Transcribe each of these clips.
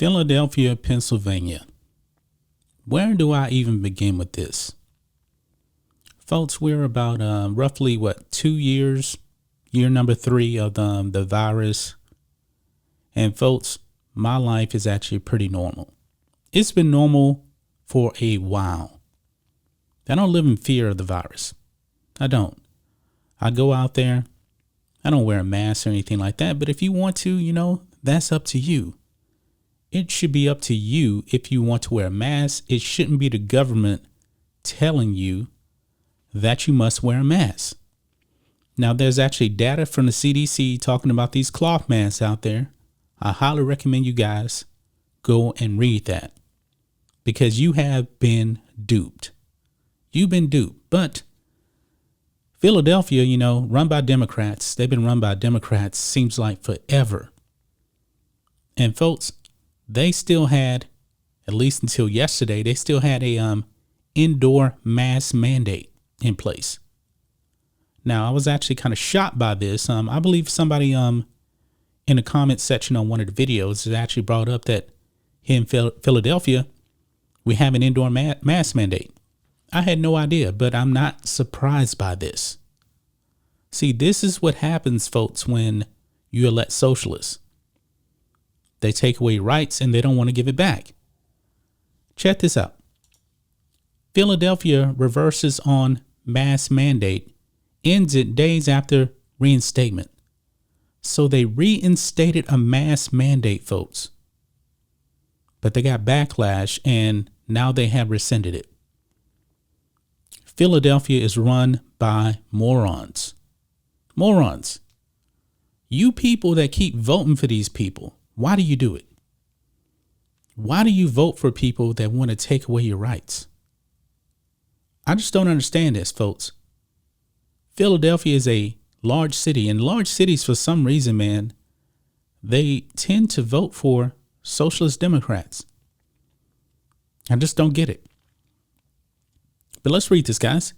Philadelphia, Pennsylvania. Where do I even begin with this? Folks, we're about roughly, 2 years, year number 3 of the virus. And folks, my life is actually pretty normal. It's been normal for a while. I don't live in fear of the virus. I don't. I go out there. I don't wear a mask or anything like that. But if you want to, that's up to you. It should be up to you if you want to wear a mask. It shouldn't be the government telling you that you must wear a mask. Now, there's actually data from the CDC talking about these cloth masks out there. I highly recommend you guys go and read that because you have been duped. You've been duped. But Philadelphia, run by Democrats. They've been run by Democrats seems like forever. And folks, they still had, at least until yesterday, they still had a indoor mask mandate in place. Now, I was actually kind of shocked by this. I believe somebody in the comments section on one of the videos has actually brought up that here in Philadelphia, we have an indoor mask mandate. I had no idea, but I'm not surprised by this. See, this is what happens, folks, when you elect socialists. They take away rights and they don't want to give it back. Check this out. Philadelphia reverses on mask mandate, ends it days after reinstatement. So they reinstated a mask mandate, folks. But they got backlash and now they have rescinded it. Philadelphia is run by morons. Morons. You people that keep voting for these people. Why do you do it? Why do you vote for people that want to take away your rights? I just don't understand this, folks. Philadelphia is a large city, and large cities, for some reason, man, they tend to vote for socialist Democrats. I just don't get it. But let's read this, guys.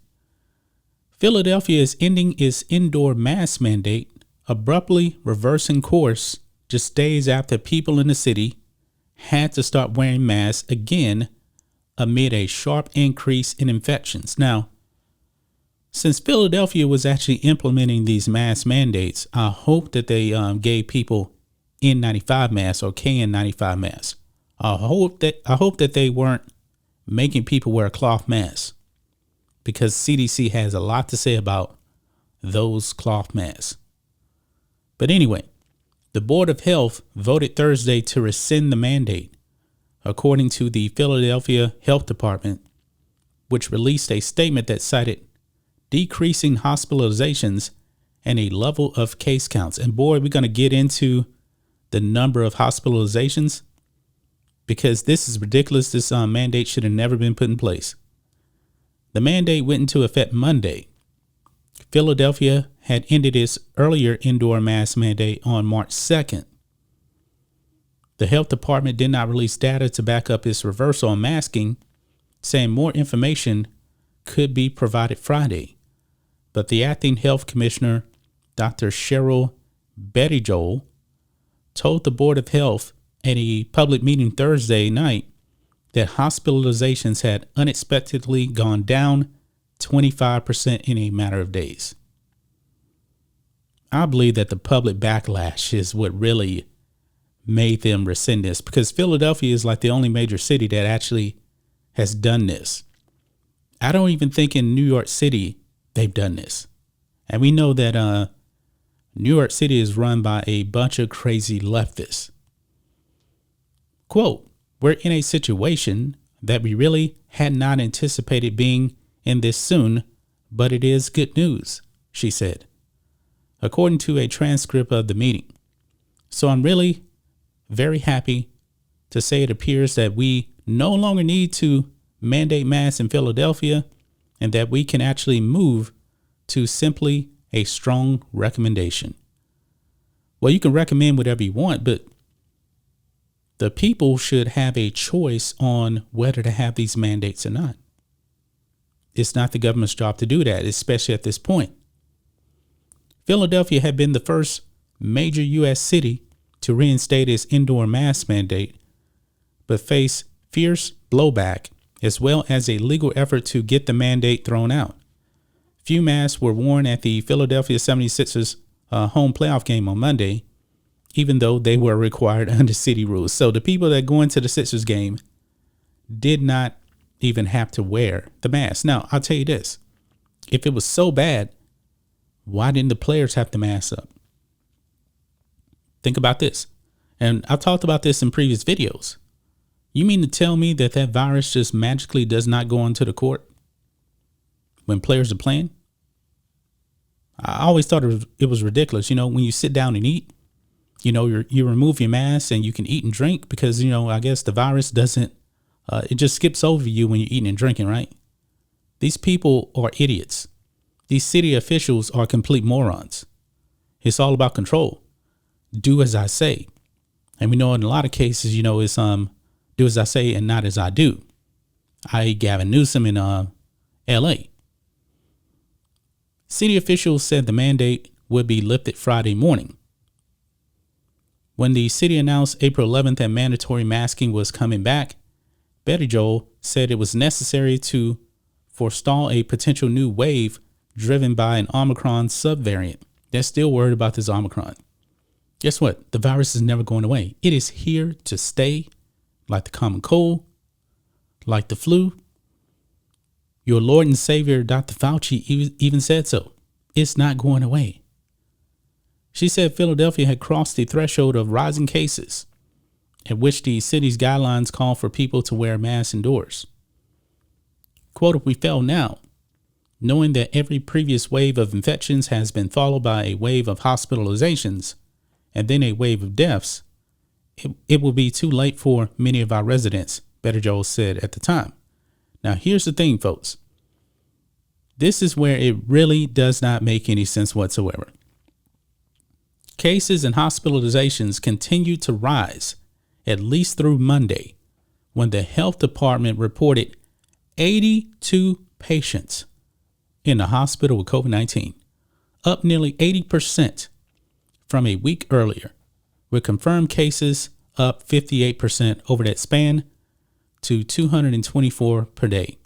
Philadelphia is ending its indoor mask mandate, abruptly reversing course just days after people in the city had to start wearing masks again amid a sharp increase in infections. Now, since Philadelphia was actually implementing these mask mandates, I hope that they gave people N95 masks or KN95 masks. I hope that they weren't making people wear cloth masks, because CDC has a lot to say about those cloth masks. But anyway, the Board of Health voted Thursday to rescind the mandate, according to the Philadelphia Health Department, which released a statement that cited decreasing hospitalizations and a level of case counts. And boy, we're going to get into the number of hospitalizations because this is ridiculous. This mandate should have never been put in place. The mandate went into effect Monday. Philadelphia had ended its earlier indoor mask mandate on March 2nd. The health department did not release data to back up its reversal on masking, saying more information could be provided Friday. But the acting health commissioner, Dr. Cheryl Bettijoul, told the Board of Health at a public meeting Thursday night that hospitalizations had unexpectedly gone down 25% in a matter of days. I believe that the public backlash is what really made them rescind this, because Philadelphia is like the only major city that actually has done this. I don't even think in New York City they've done this. And we know that New York City is run by a bunch of crazy leftists. Quote, "We're in a situation that we really had not anticipated being in this soon, but it is good news," she said, according to a transcript of the meeting. So I'm really very happy to say it appears that we no longer need to mandate masks in Philadelphia and that we can actually move to simply a strong recommendation. Well, you can recommend whatever you want, but the people should have a choice on whether to have these mandates or not. It's not the government's job to do that, especially at this point. Philadelphia had been the first major U.S. city to reinstate its indoor mask mandate but face fierce blowback as well as a legal effort to get the mandate thrown out. Few masks were worn at the Philadelphia 76ers home playoff game on Monday, even though they were required under city rules. So the people that go into the Sixers game did not even have to wear the mask. Now, I'll tell you this. If it was so bad, why didn't the players have to mask up? Think about this. And I've talked about this in previous videos. You mean to tell me that that virus just magically does not go onto the court when players are playing? I always thought it was ridiculous. You know, when you sit down and eat, you know, you remove your mask and you can eat and drink because, you know, I guess the virus doesn't, it just skips over you when you're eating and drinking, right? These people are idiots. These city officials are complete morons. It's all about control. Do as I say. And we know in a lot of cases, you know, it's do as I say and not as I do. I.e. Gavin Newsom in LA. City officials said the mandate would be lifted Friday morning. When the city announced April 11th that mandatory masking was coming back, Betty Joel said it was necessary to forestall a potential new wave driven by an Omicron subvariant. They're still worried about this Omicron. Guess what? The virus is never going away. It is here to stay, like the common cold, like the flu. Your Lord and Savior, Dr. Fauci, even said so. It's not going away. She said Philadelphia had crossed the threshold of rising cases, at which the city's guidelines call for people to wear masks indoors. Quote, if we fail now, knowing that every previous wave of infections has been followed by a wave of hospitalizations and then a wave of deaths, it will be too late for many of our residents, Betty Joel said at the time. Now, here's the thing, folks. This is where it really does not make any sense whatsoever. Cases and hospitalizations continued to rise, at least through Monday, when the health department reported 82 patients in the hospital with COVID-19, up nearly 80% from a week earlier, with confirmed cases up 58% over that span to 224 per day.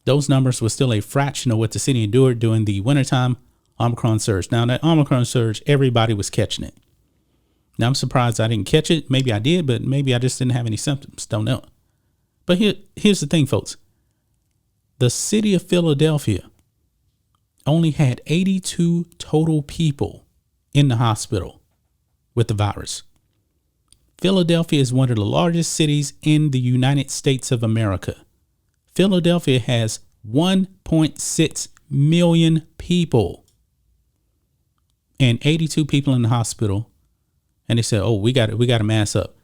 Those numbers were still a fraction of what the city endured during the wintertime Omicron surge. Now, that Omicron surge, everybody was catching it. Now, I'm surprised I didn't catch it. Maybe I did, but maybe I just didn't have any symptoms. Don't know. But here's the thing, folks. The city of Philadelphia only had 82 total people in the hospital with the virus. Philadelphia is one of the largest cities in the United States of America. Philadelphia has 1.6 million people and 82 people in the hospital. And they said, oh, we got to mask up.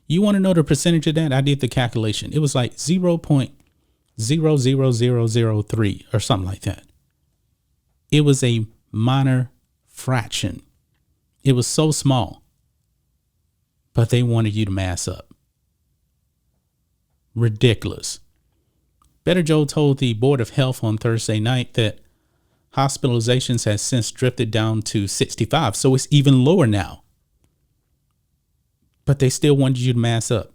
You want to know the percentage of that? I did the calculation. It was like 0.00003 or something like that. It was a minor fraction. It was so small, but they wanted you to mask up. Ridiculous. Betty Joel told the Board of Health on Thursday night that hospitalizations has since drifted down to 65, so it's even lower now. But they still wanted you to mask up.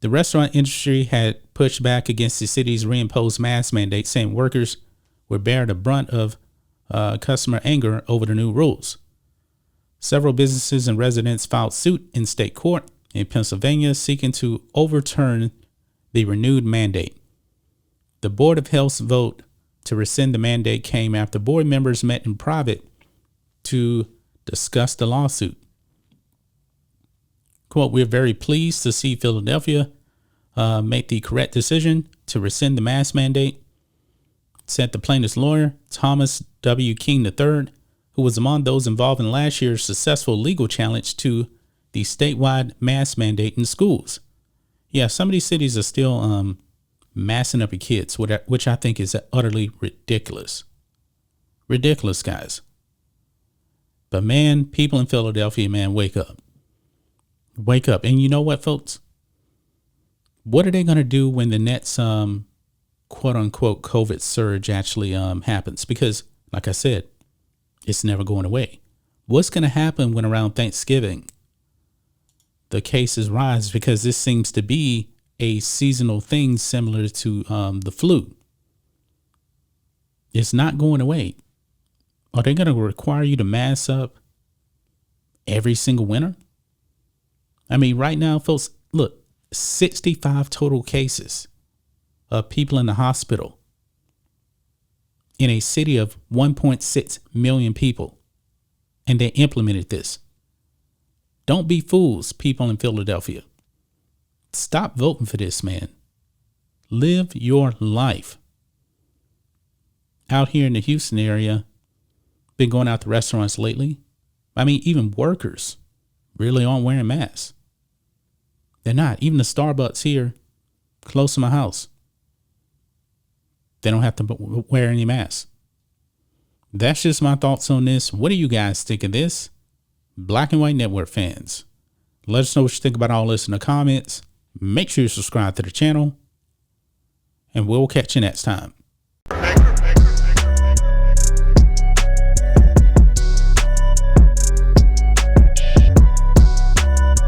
The restaurant industry had pushed back against the city's reimposed mask mandate, saying workers would bear the brunt of customer anger over the new rules. Several businesses and residents filed suit in state court in Pennsylvania seeking to overturn the renewed mandate. The Board of Health's vote to rescind the mandate came after board members met in private to discuss the lawsuit. Quote, we're very pleased to see Philadelphia make the correct decision to rescind the mask mandate, said the plaintiff's lawyer, Thomas W. King III, who was among those involved in last year's successful legal challenge to the statewide mask mandate in schools. Yeah, some of these cities are still massing up your kids, which I think is utterly ridiculous. Ridiculous, guys. But man, people in Philadelphia, man, wake up. Wake up. And you know what, folks? What are they going to do when the next quote unquote COVID surge actually happens? Because like I said, it's never going away. What's going to happen when around Thanksgiving the cases rise, because this seems to be a seasonal thing similar to the flu. It's not going away. Are they going to require you to mask up every single winter? I mean, right now, folks, look, 65 total cases of people in the hospital in a city of 1.6 million people. And they implemented this. Don't be fools, people in Philadelphia. Stop voting for this, man. Live your life. Out here in the Houston area, been going out to restaurants lately. I mean, even workers really aren't wearing masks. They're not. Even the Starbucks here, close to my house, they don't have to wear any masks. That's just my thoughts on this. What do you guys think of this? Black and White Network fans, let us know what you think about all this in the comments. Make sure you subscribe to the channel, and we'll catch you next time.